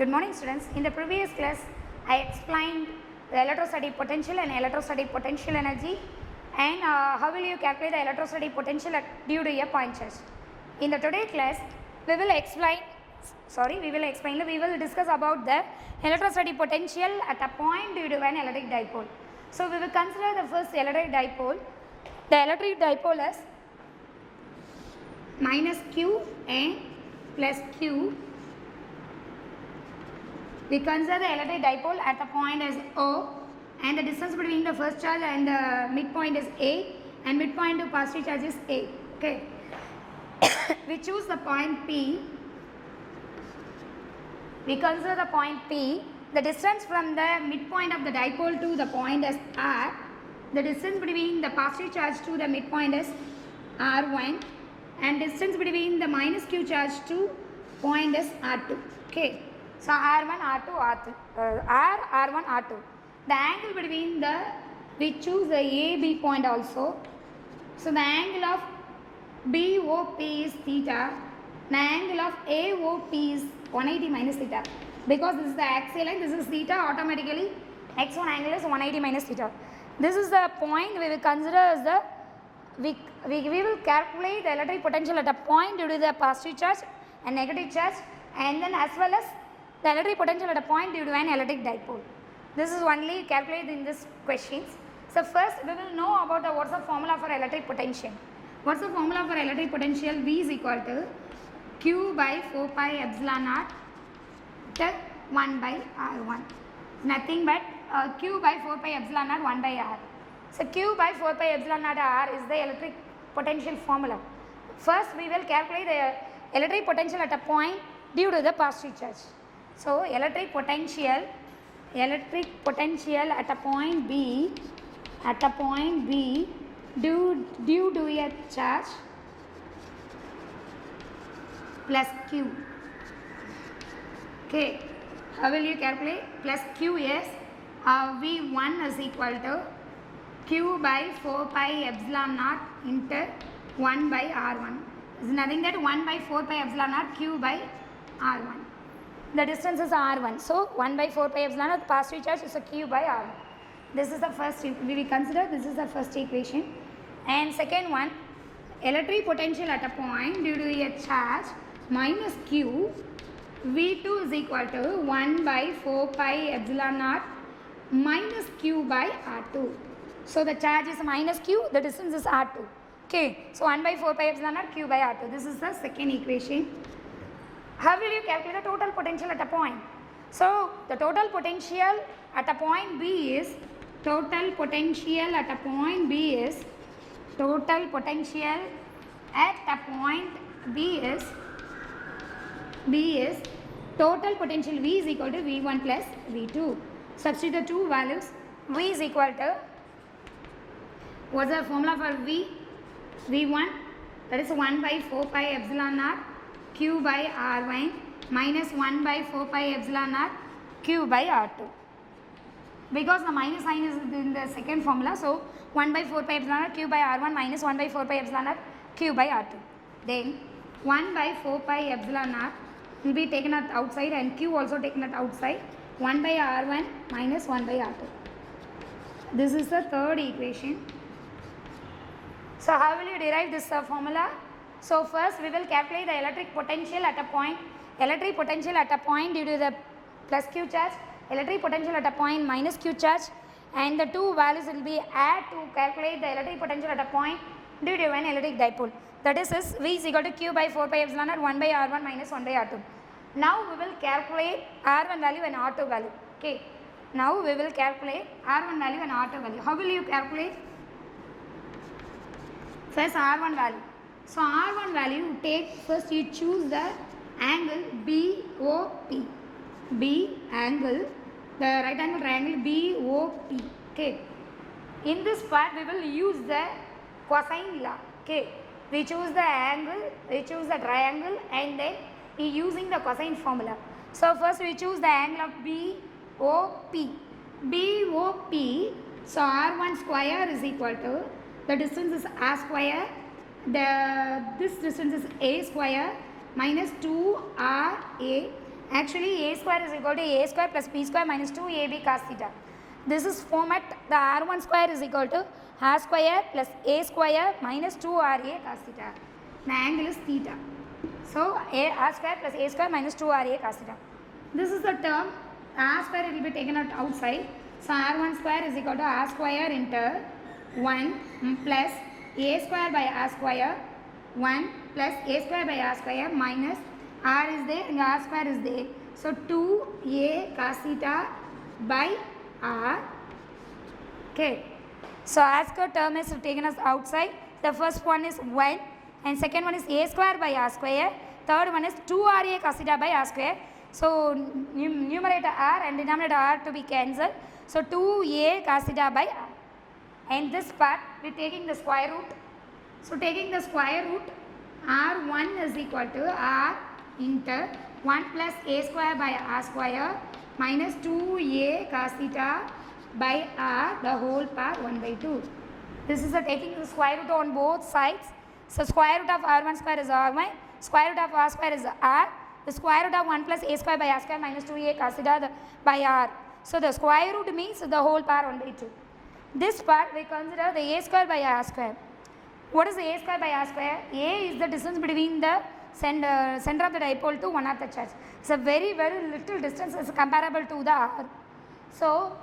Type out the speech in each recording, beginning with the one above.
Good morning students. In the previous class I explained the electrostatic potential and electrostatic potential energy and how will you calculate the electrostatic potential due to a point charge. In the today class we will discuss about the electrostatic potential at a point due to an electric dipole. So we will consider the first electric dipole. The electric dipole is minus q and plus q. We consider the electric dipole at the point as O, and the distance between the first charge and the midpoint is A, and midpoint to positive charge is A. Okay. We choose the point P. We consider the point P. The distance from the midpoint of the dipole to the point is R. The distance between the positive charge to the midpoint is R1, and distance between the minus q charge to point is R2. Okay. So R1, R2, R2, R1, R2. The angle between we choose the AB point also. So the angle of BOP is theta. The angle of AOP is 180 minus theta. Because this is the axial line, this is theta, automatically x1 angle is 180 minus theta. This is the point we will consider as the, we will calculate the electric potential at a point due to the positive charge and negative charge, and then as well as the electric potential at a point due to an electric dipole. This is only calculated in this questions. So first we will know about what's the formula for electric potential. What's the formula for electric potential? V is equal to Q by 4 pi epsilon naught to 1 by R1. Nothing but Q by 4 pi epsilon naught 1 by R. So Q by 4 pi epsilon naught R is the electric potential formula. First we will calculate the electric potential at a point due to the positive charge. So electric potential at a point B due to a charge plus Q. Okay, how will you calculate? Plus Q is V1 is equal to Q by 4 pi epsilon naught into 1 by R1. Is nothing that 1 by 4 pi epsilon naught Q by R1. The distance is R1. So 1 by 4 pi epsilon naught positive charge is a Q by R1. This is the first, we consider this is the first equation. And second one, electric potential at a point due to a charge minus Q, V2 is equal to 1 by 4 pi epsilon naught minus Q by R2. So the charge is minus Q, the distance is R2. Okay, so 1 by 4 pi epsilon naught Q by R2. This is the second equation. How will you calculate the total potential at a point? So the total potential at a point B is total potential at a point B is total potential at a point B is total potential V is equal to V1 plus V2. Substitute the two values. V is equal to, what's the formula for V? V1, that is 1 by 4 pi epsilon naught Q by R1 minus 1 by 4 pi epsilon naught Q by R2. Because the minus sign is in the second formula, so 1 by 4 pi epsilon naught Q by R1 minus 1 by 4 pi epsilon naught Q by R2. Then 1 by 4 pi epsilon naught will be taken at outside and Q also taken at outside. 1 by R1 minus 1 by R2. This is the third equation. So how will you derive this formula? So first we will calculate the electric potential at a point. Electric potential at a point due to the plus Q charge. Electric potential at a point minus Q charge. And the two values will be add to calculate the electric potential at a point due to an electric dipole. That is V is equal to Q by 4 pi epsilon naught 1 by R1 minus 1 by R2. Now we will calculate R1 value and R2 value. Okay. Now we will calculate R1 value and R2 value. How will you calculate? First R1 value. So R1 value, first you choose the angle BOP. B angle, the right angle triangle BOP. Okay. In this part we will use the cosine law. Okay. We choose the angle, we choose the triangle, and then we using the cosine formula. So first we choose the angle of BOP. BOP, so R1 square is equal to, the distance is R square, this distance is A square minus 2RA Actually a square is equal to a square plus b square minus 2ab cos theta. This is format the r1 square is equal to r square plus a square minus 2ra cos theta. The angle is theta. So r square plus a square minus 2ra cos theta. This is the term. R square will be taken out outside. So r1 square is equal to r square into 1 plus a square by r square 1 plus a square by r square minus r is there and r square is there. So 2a cos theta by r. Okay. So r square term is taken as outside. The first one is 1 and second one is a square by r square. Third one is 2ra cos theta by r square. So numerator r and denominator r to be cancelled. So 2a cos theta by r. And this part we are taking the square root. So taking the square root, r1 is equal to r into 1 plus a square by r square minus 2a cos theta by r the whole power 1 by 2. This is taking the square root on both sides. So square root of r1 square is r1, square root of r square is r. The square root of 1 plus a square by r square minus 2a cos theta by r. So the square root means the whole power 1 by 2. This part we consider the a square by r square. What is a square by r square? A is the distance between the center of the dipole to one of the charge. It's a very little distance is comparable to the r. So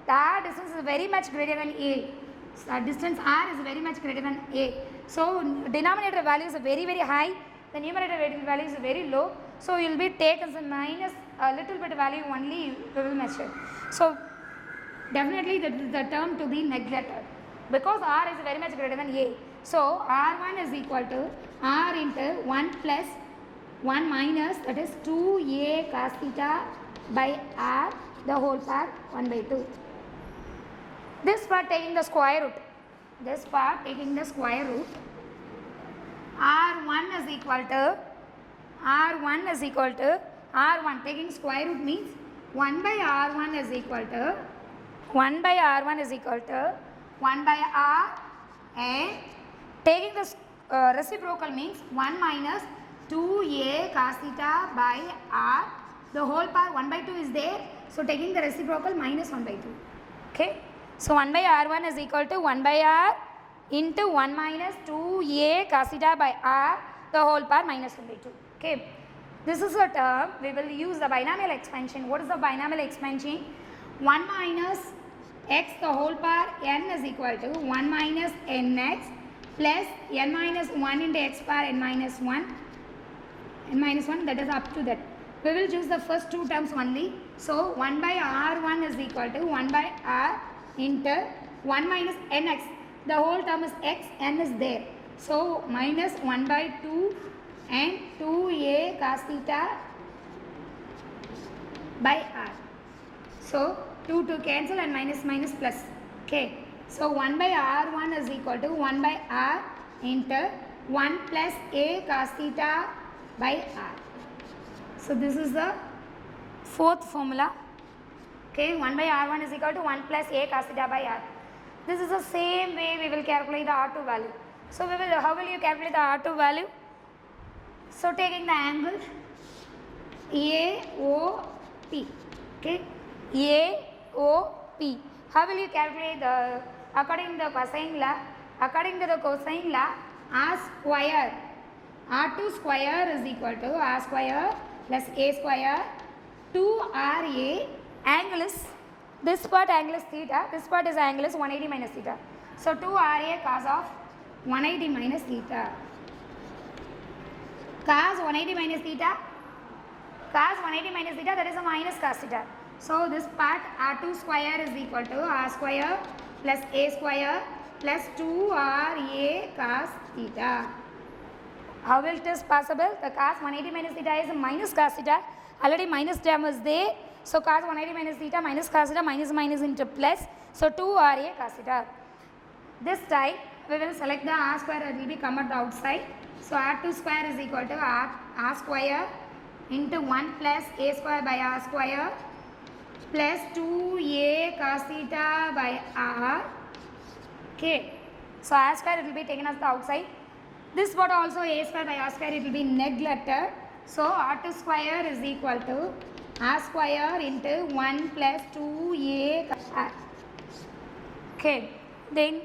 the r distance is very much greater than a. So the distance r is very much greater than a. So denominator value is very high. The numerator value is very low. So you will be taken as a minus a little bit value only we will measure. So definitely the term to be neglected because r is very much greater than a. So r1 is equal to r into 1 plus 1 minus that is 2a cos theta by r the whole part 1 by 2. This part taking the square root. This part taking the square root. r1 is equal to r1 taking square root means 1 by r1 is equal to 1 by r and taking the reciprocal means 1 minus 2a cos theta by r the whole power 1 by 2 is there. So taking the reciprocal minus 1 by 2. Okay. So 1 by r1 is equal to 1 by r into 1 minus 2a cos theta by r the whole power minus 1 by 2. Okay. This is a term we will use the binomial expansion. What is the binomial expansion? 1 minus x the whole power n is equal to 1 minus nx plus n minus 1 into x power n minus 1 that is up to that. We will choose the first two terms only. So 1 by r1 is equal to 1 by r into 1 minus nx. The whole term is x, n is there. So minus 1 by 2 and 2a cos theta by r. So 2 to cancel and minus plus. Okay. So 1 by r1 is equal to 1 by r into 1 plus a cos theta by r. So this is the fourth formula. Okay, 1 by r1 is equal to 1 plus a cos theta by r. This is the same way we will calculate the r2 value. So how will you calculate the r2 value? So taking the angle AOP. Okay, AOP. How will you calculate the according to the cosine law? According to the cosine law, r square, r2 square is equal to r square plus a square 2ra. Angle is, this part angle is theta, this part is angle is 180 minus theta. So 2ra cos of 180 minus theta. Cos 180 minus theta, that is a minus cos theta. So this part r2 square is equal to r square plus a square plus 2ra cos theta. How will it is possible? The cos 180 minus theta is a minus cos theta. Already minus term is there. So cos 180 minus theta minus cos theta minus into plus. So 2ra cos theta. This time we will select the r square that will be come at the outside. So r2 square is equal to r square into 1 plus a square by r square plus 2a cos theta by r. Okay. So r square it will be taken as the outside. This part also a square by r square it will be neglected. So R2 square is equal to R square into 1 plus 2A R. Okay, then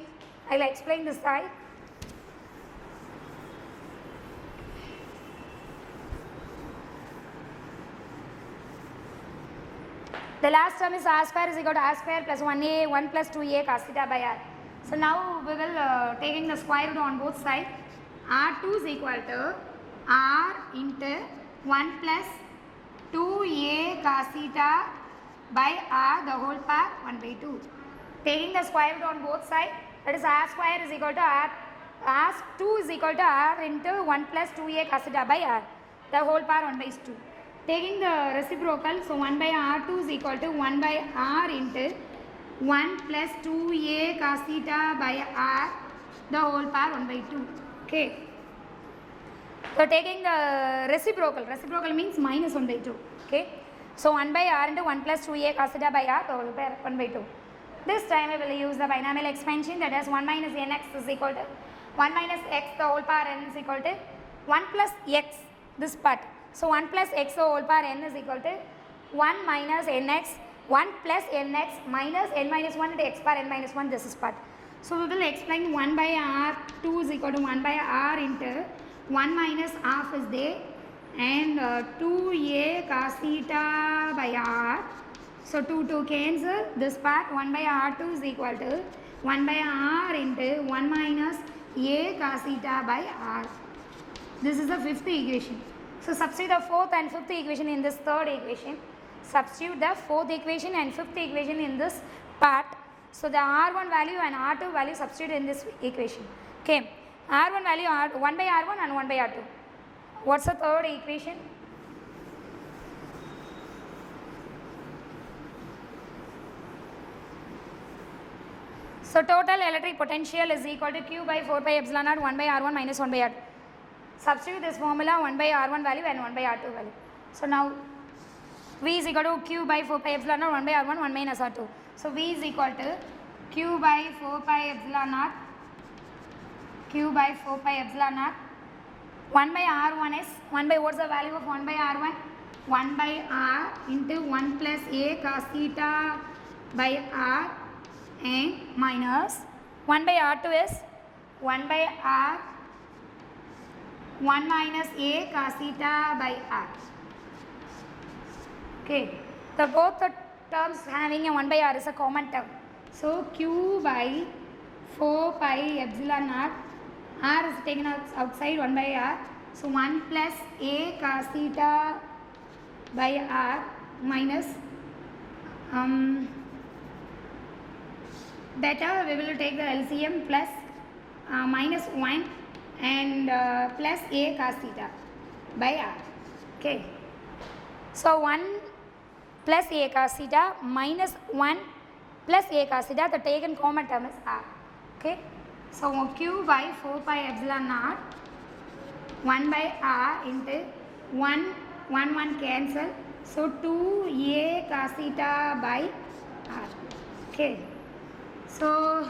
I will explain this side. The last term is R square is equal to R square plus 1A 1 plus 2A cos theta by R. So now we will taking the square root on both sides. R2 is equal to R into 1 plus 2A cos theta by R the whole part 1 by 2. Taking the square root on both sides, that is R square is equal to R2 is equal to R into 1 plus 2A cos theta by R the whole part 1 by 2. Taking the reciprocal, so 1 by R2 is equal to 1 by R into 1 plus 2A cos theta by R the whole part 1 by 2. Okay. So taking the reciprocal means minus 1 by 2. Okay. So 1 by R into 1 plus 2A cos theta by R the whole part 1 by 2. This time we will use the binomial expansion, that is 1 minus nx is equal to 1 minus x the whole power n is equal to 1 plus x this part. So 1 plus x the whole power n is equal to 1 minus nx 1 plus nx minus n minus 1 into x power n minus 1, this is part. So we will explain 1 by R2 is equal to 1 by R into 1 minus half is there and 2A cos theta by R. So 2 cancel, this part 1 by R2 is equal to 1 by R into 1 minus A cos theta by R. This is the fifth equation. So substitute the fourth and fifth equation in this third equation. Substitute the fourth equation and fifth equation in this part. So the R1 value and R2 value substitute in this equation. Okay. R1 value 1 by R1 and 1 by R2. What's the third equation? So total electric potential is equal to Q by 4 pi epsilon naught 1 by R1 minus 1 by R2. Substitute this formula 1 by R1 value and 1 by R2 value. So now V is equal to Q by 4 pi epsilon naught 1 by R1 1 minus R2. So V is equal to Q by 4 pi epsilon naught 1 by R1 is 1 by, what's the value of 1 by R1? 1 by R into 1 plus A cos theta by R and minus 1 by R2 is 1 by R 1 minus A cos theta by R. Okay. So both the terms having a 1 by R is a common term. So Q by 4 pi epsilon naught, R is taken outside 1 by R. So 1 plus A cos theta by R minus better we will take the LCM plus minus 1 and plus A cos theta by R. Okay. So 1 plus A cos theta minus 1 plus A cos theta, the taken common term is R. Okay. So Q by 4 pi epsilon naught 1 by R into 1 cancel. So 2A cos theta by R. Okay. So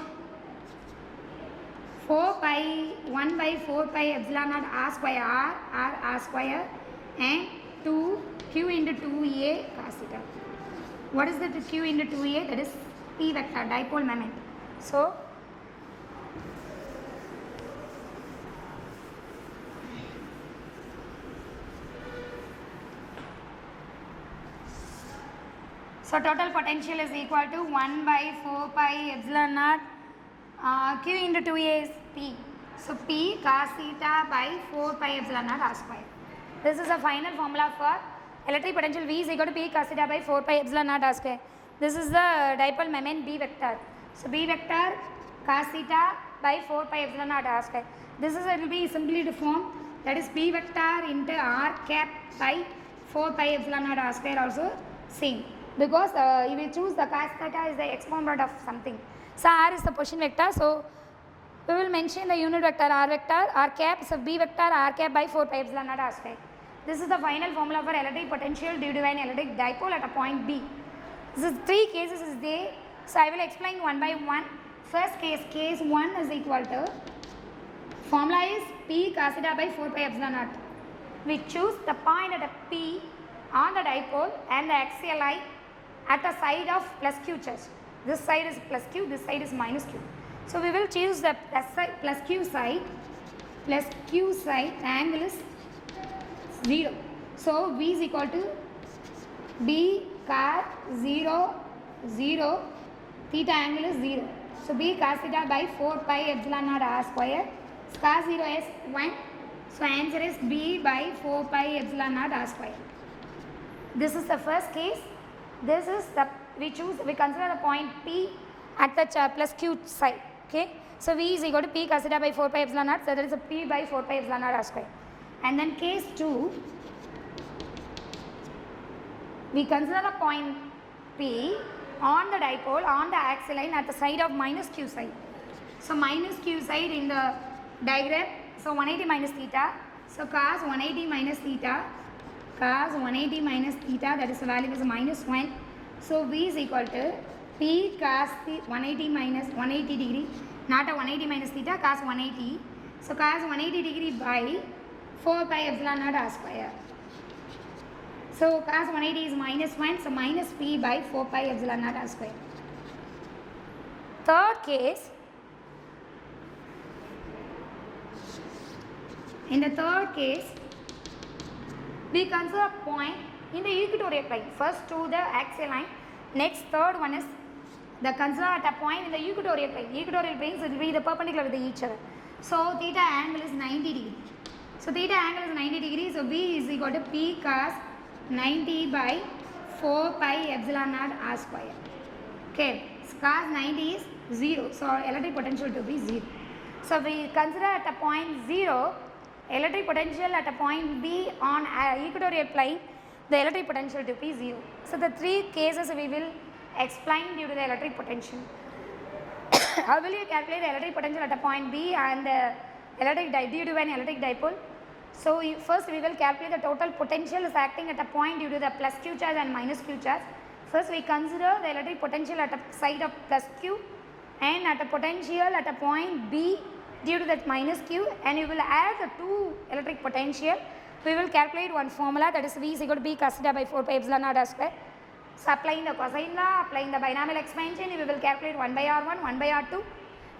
1 by 4 pi epsilon naught R square R square and 2 Q into 2A cos theta. What is the Q into 2A? That is P vector, dipole moment. So total potential is equal to 1 by 4 pi epsilon naught Q into 2A is P. So P cos theta by 4 pi epsilon naught R square. This is the final formula for electric potential V is equal to P cos theta by 4 pi epsilon naught R square. This is the dipole moment B vector. So B vector cos theta by 4 pi epsilon naught R square. This is, it will be simply deformed, that is P vector into R cap by 4 pi epsilon naught R square also same. Because if we choose the cos theta is the exponent of something. So R is the position vector. So we will mention the unit vector R vector, R cap, so B vector R cap by 4 pi epsilon naught R square. This is the final formula for electric potential due to an electric dipole at a point B. This is 3 cases is there. So I will explain one by one. First case 1 is equal to, formula is P cos theta by 4 pi epsilon naught. we choose the point at a P on the dipole and the axial line at the side of plus q charge. This side is plus q, this side is minus q. So we will choose the plus q side, the angle is 0. So V is equal to B cos 0, 0, theta angle is 0. So B cos theta by 4 pi epsilon naught r square. Cos 0 is 1. So answer is B by 4 pi epsilon naught r square. This is the first case. This is the we consider the point P at the plus q side. Okay. So V is equal to P cos theta by 4 pi epsilon naught. So that is a P by 4 pi epsilon naught r square. And then case 2, we consider the point P on the dipole on the axial line at the side of minus q side. So minus q side in the diagram. So 180 minus theta. So cos 180 minus theta. Cos 180 minus theta, that is the value is minus 1. So V is equal to P cos 180 minus 180 degree, not a 180 minus theta, cos 180. So cos 180 degree by 4 pi epsilon naught r square. So cos 180 is minus 1, so minus P by 4 pi epsilon naught r square. Third case, in the third case, we consider a point in the equatorial plane. First to the axial line. Next, third one is the consider at a point in the equatorial plane. Equatorial planes will be the perpendicular with each other. So theta angle is 90 degree. So theta angle is 90 degree. So B is equal to P cos 90 by 4 pi epsilon naught r square. Okay. So cos 90 is 0. So electric potential to be 0. So we consider at a point 0. Electric potential at a point B on equatorial plane, the electric potential to be 0. So the three cases we will explain due to the electric potential. How will you calculate the electric potential at a point B and due to an electric dipole? So first we will calculate the total potential is acting at a point due to the plus q charge and minus q charge. First we consider the electric potential at a side of plus q and at a potential at a point B due to that minus q, and we will add the two electric potential. We will calculate one formula, that is V is equal to B cos theta by 4 pi epsilon naught r square. So applying the cosine law, applying the binomial expansion, we will calculate 1 by r1, 1 by r2,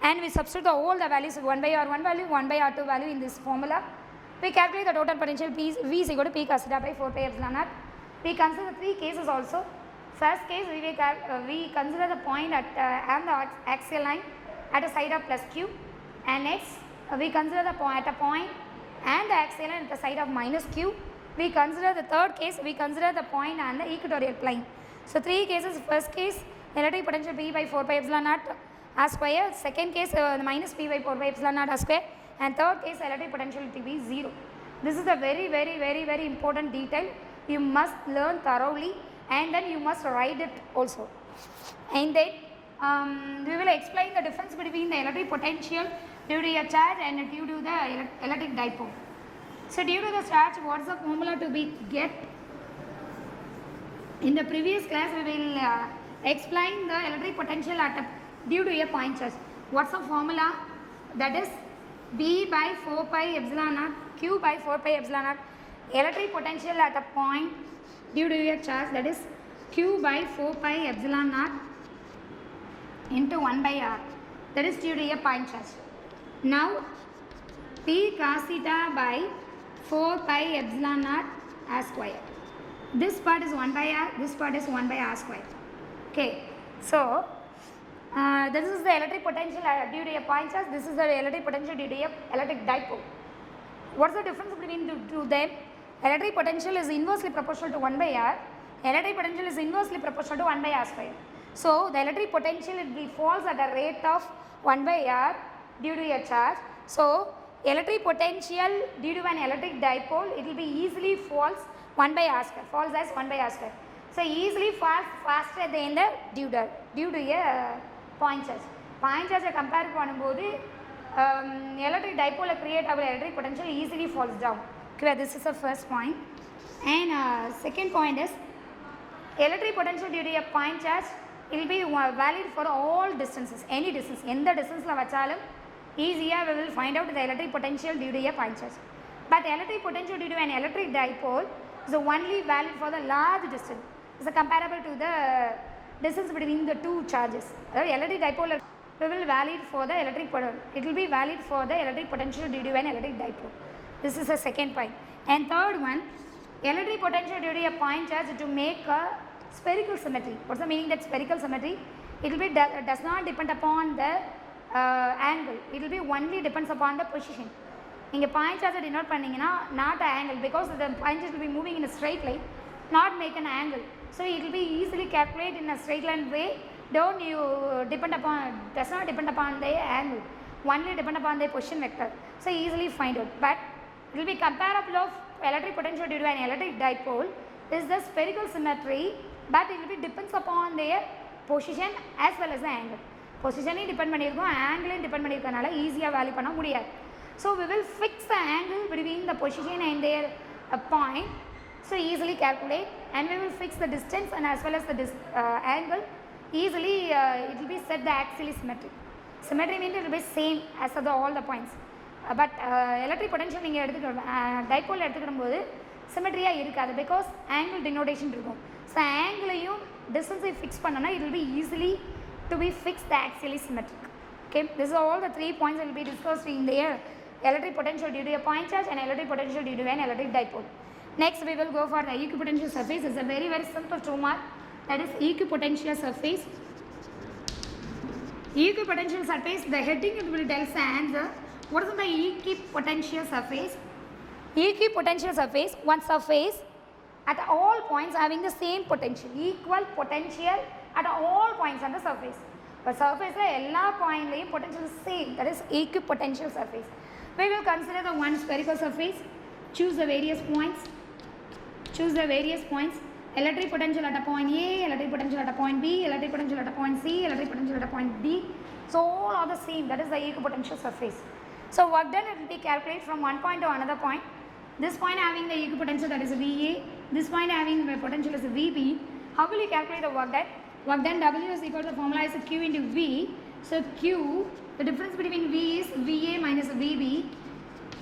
and we substitute all the values 1 by r1 value, 1 by r2 value in this formula. We calculate the total potential V is equal to P cos theta by 4 pi epsilon naught. We consider three cases also. First case, we consider the point at and the axial line at a side of plus q. And next, we consider the point at a point and the axial line at the side of minus q. We consider the third case, we consider the point and the equatorial plane. So three cases. First case, electric potential P by 4 pi epsilon naught r square. Second case, minus P by 4 pi epsilon naught r square. And third case, electric potential to be 0. This is a very important detail. You must learn thoroughly, and then you must write it also. And then we will explain the difference between the electric potential due to a charge and due to the electric dipole. So due to the charge, what is the formula to be get? In the previous class, we will explain the electric potential due to a point charge. What's the formula? That is B by 4 pi epsilon naught, Q by 4 pi epsilon naught. Electric potential at a point due to a charge, that is Q by 4 pi epsilon naught into 1 by R. That is due to a point charge. Now P cos theta by 4 pi epsilon naught r square. This part is 1 by r, this part is 1 by r square. Okay. So this is the electric potential due to a point charge. This is the electric potential due to a electric dipole. What is the difference between the two them? Electric potential is inversely proportional to 1 by r. Electric potential is inversely proportional to 1 by r square. So the electric potential falls at a rate of 1 by r due to a charge. So electric potential due to an electric dipole, it will be easily falls 1 by r square, falls as 1 by r square. So easily falls faster than the due to a point charge. Point charge compare பண்ணும்போது electric dipole create our electric potential easily falls down. Okay, this is the first point. And second point is electric potential due to a point charge, it will be valid for all distances, any distance. எந்த distance la vachalum easier we will find out the electric potential due to a point charge. But electric potential due to an electric dipole is only valid for the large distance. It is comparable to the distance between the two charges. Electric dipole will valid for the it will be valid for the electric potential due to an electric dipole. This is the second point. And third one, electric potential due to a point charge to make a spherical symmetry. What's the meaning that spherical symmetry? It will be does not depend upon the angle. It will be only depends upon the position. In a point charge denote panningina not an angle, because the point charge will be moving in a straight line, not make an angle. So it will be easily calculated in a straight line way. Don't you depend upon, does not depend upon the angle, only depend upon the position vector. So easily find out. But it will be comparable of electric potential due to an electric dipole is the spherical symmetry, but it will be depends upon their position as well as the angle. Position depend பண்ணிருக்கும், angle depend பண்ணிருக்கனால ஈஸியா value பண்ண முடியாது. So we will fix the angle between the position and their point. So easily calculate, and we will fix the distance and as well as the angle. Easily it will be set the axially symmetric. Symmetry means it will be same as all the points. But electric potential நீங்கள் எடுத்துக்கிற dipole எடுத்துக்கிடும்போது சிமெட்ரியாக இருக்காது, because angle டினோடேஷன் இருக்கும். So ஆங்கிளையும் டிஸ்டன்ஸை fix பண்ணோன்னா it will be easily to be fixed the axially symmetric. Okay, this is all the 3 points that will be discussed in the electric potential due to a point charge and electric potential due to an electric dipole. Next we will go for the equipotential surface. It's a very simple 2 mark, that is equipotential surface. Equipotential surface, the heading it will tell the answer. What is the equipotential surface? Equipotential surface, one surface at all points having the same potential, equal potential at all points on the surface. But surface எல்லா pointலையும் potential is same, that is equipotential surface. We will consider the one spherical surface. Choose the various points. Electric potential at a point A, electric potential at a point B, electric potential at a point C, electric potential at a point D. So all are the same, that is the equipotential surface. So work done, it will be calculated from one point to another point. This point having the equipotential, that is VA. This point having the potential is VB. How will you calculate the work done? Work done, W is equal to the formula is Q into V. So Q, the difference between V is VA minus VB.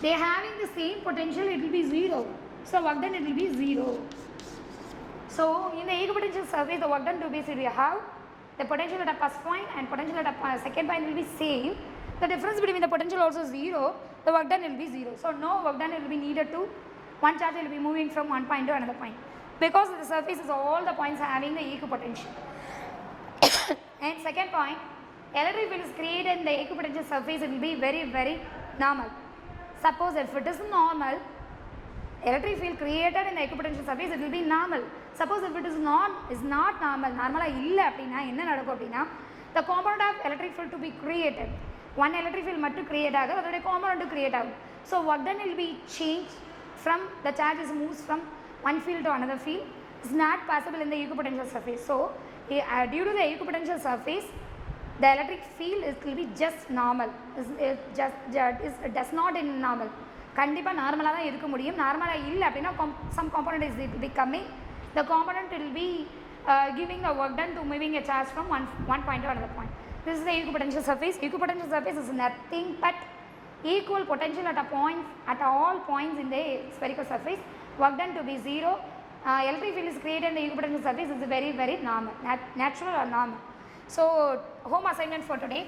They are having the same potential, it will be 0. So work done, it will be 0. So in the equipotential surface, the work done to be zero. How? The potential at a first point and potential at a second point will be same. The difference between the potential also 0. The work done will be 0. So no work done will be needed to, one charge will be moving from one point to another point, because the surface is all the points having the equipotential. And second point, electric field is created in the equipotential surface, it will be very normal. Suppose if it is normal, electric field created in the equipotential surface, it will be normal. Suppose if it is not normal, illa appadina enna nadakkum appadina, the component of electric field to be created, one electric field mattu create aga adode component create agum. So work done will be changed from the charges moves from one field to another field. It's not possible in the equipotential surface. So due to the equipotential surface, the electric field will be just normal. It does not in normal. கண்டிப்பாக நார்மலாக தான் இருக்க முடியும். நார்மலாக இல்லை அப்படின்னா some component is it will be coming. The component will be giving the work done to moving a charge from one point to another point. This is the equipotential surface. Equipotential surface is nothing but equal potential at a point at all points in the spherical surface. Work done to be 0. Electric field is created in the equipotential surface is very normal, natural or normal. So home assignment for today.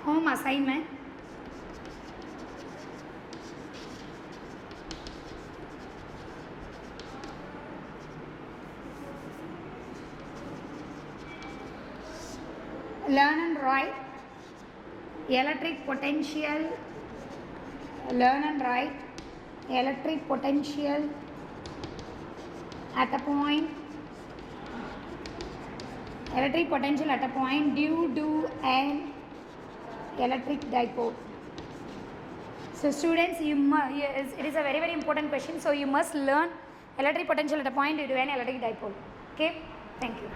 Home assignment. Learn and write electric potential. Learn and write electric potential at a point. Electric potential at a point due to an electric dipole. So students, it is a very important question. So you must learn electric potential at a point due to an electric dipole. Okay, thank you.